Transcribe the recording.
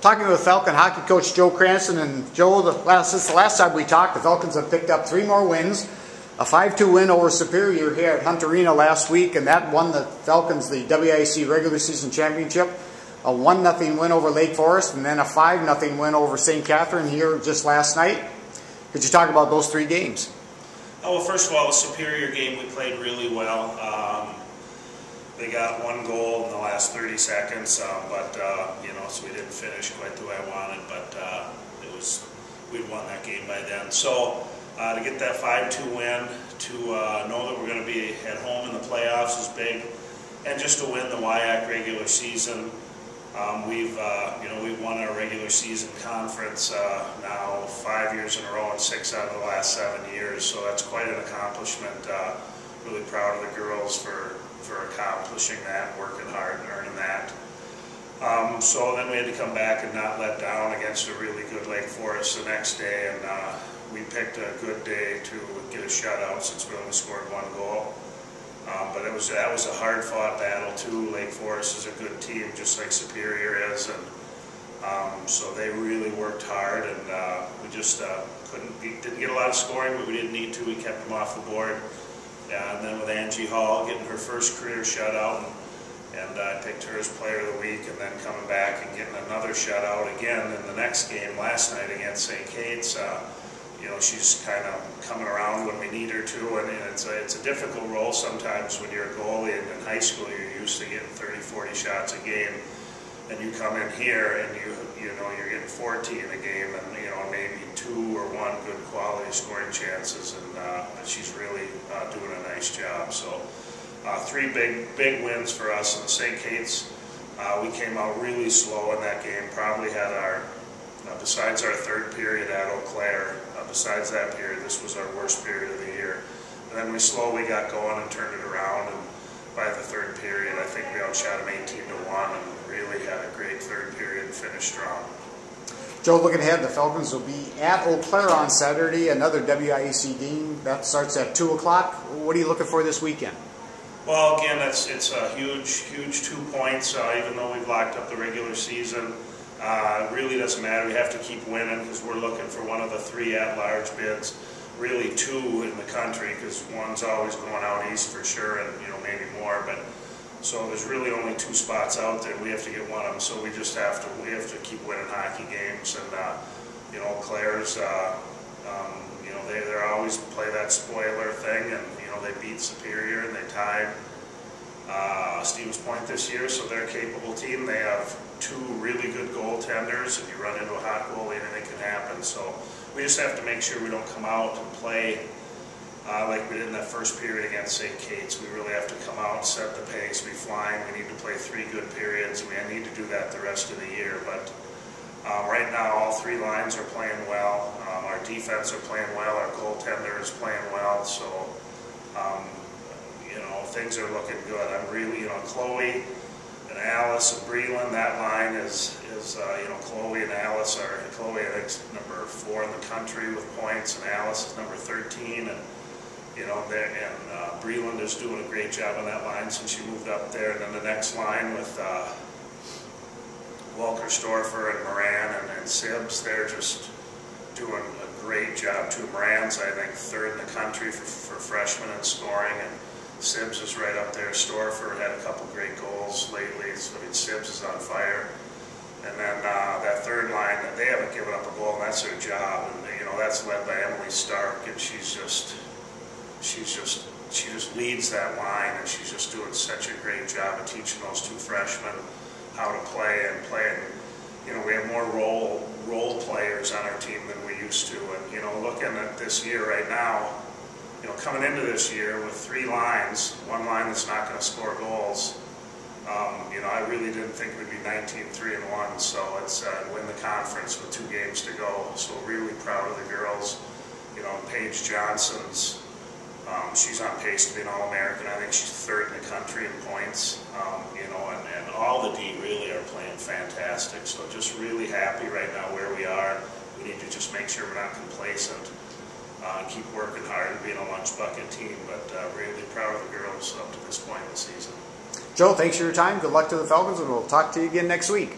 Talking with Falcon hockey coach Joe Cranston, and Joe, since the last time we talked, the Falcons have picked up 3 more wins. A 5-2 win over Superior here at Hunt Arena last week, and that won the Falcons the WIC regular season championship. A 1-0 win over Lake Forest, and then a 5-0 win over St. Catherine here just last night. Could you talk about those 3 games? Oh, well, first of all, the Superior game we played really well. They got 1 goal in the last 30 seconds, but you know, so we didn't finish quite the way I wanted. But we'd won that game by then. So to get that 5-2 win, to know that we're going to be at home in the playoffs is big, and just to win the WIAC regular season. We've won our regular season conference now 5 years in a row and 6 out of the last 7 years. So that's quite an accomplishment. Really proud of the girls for accomplishing that, working hard and earning that. So then we had to come back and not let down against a really good Lake Forest the next day, and we picked a good day to get a shutout since we only scored 1 goal. But that was a hard-fought battle too. Lake Forest is a good team, just like Superior is, and so they really worked hard, and we just didn't get a lot of scoring, but we didn't need to. We kept them off the board. And then with Angie Hall getting her first career shutout, and I picked her as player of the week, and then coming back and getting another shutout again in the next game last night against St. Kate's. You know, she's kind of coming around when we need her to, and it's a difficult role sometimes when you're a goalie, and in high school you're used to getting 30, 40 shots a game, and you come in here and you're getting 14 a game, and maybe 2 or 1 good quality scoring chances, and she's really doing a nice job. So 3 big wins for us. In the St. Kate's, we came out really slow in that game. Probably had besides our 3rd period at Eau Claire, besides that period, this was our worst period of the year. And then we slowly got going and turned it around, and by the 3rd period, I think we outshot them 18-1, and really had a great 3rd period and finished strong. Joe, looking ahead, the Falcons will be at Eau Claire on Saturday, another WIC game. That starts at 2 o'clock. What are you looking for this weekend? Well, again, it's a huge 2 points, even though we've locked up the regular season. It really doesn't matter. We have to keep winning because we're looking for one of the 3 at-large bids, really 2 in the country, because one's always going out east for sure, and maybe more. But so there's really only 2 spots out there. We have to get one of them. So we have to keep winning hockey games. And Eau Claire's, they always play that spoiler thing, and they beat Superior and they tied Stevens Point this year, so they're a capable team. They have 2 really good goaltenders. If you run into a hot goalie, anything can happen. So we just have to make sure we don't come out and play like we did in that first period against St. Kate's. We really have to come out, set the pace, be flying. We need to play 3 good periods. We need to do that the rest of the year. But right now, all 3 lines are playing well. Our defense are playing well. Our goaltender is playing well. So things are looking good. I'm really, Chloe and Alice and Breland, that line is Chloe and Alice are, Chloe I think is number 4 in the country with points, and Alice is number 13, and Breland is doing a great job on that line since she moved up there. And then the next line with Walker-Storfer and Moran and Sibbs, they're just doing a great job too. Moran's I think 3rd in the country for freshmen in scoring, and Sibbs is right up there. Storfer had a couple great goals lately. So Sibbs is on fire. And then that 3rd line, they haven't given up a goal, and that's their job. And that's led by Emily Stark, and she just leads that line, and she's just doing such a great job of teaching those 2 freshmen how to play and play. And we have more role players on our team than we used to. And looking at this year right now, coming into this year with 3 lines, 1 line that's not going to score goals, I really didn't think we'd be 19-3-1. So it's win the conference with 2 games to go. So really proud of the girls. Paige Johnson's, she's on pace to be an All-American. I think she's 3rd in the country in points. And all the D really are playing fantastic. So just really happy right now where we are. We need to just make sure we're not complacent. Keep working hard and being a lunch bucket team, but really proud of the girls up to this point in the season. Joe, thanks for your time. Good luck to the Falcons, and we'll talk to you again next week.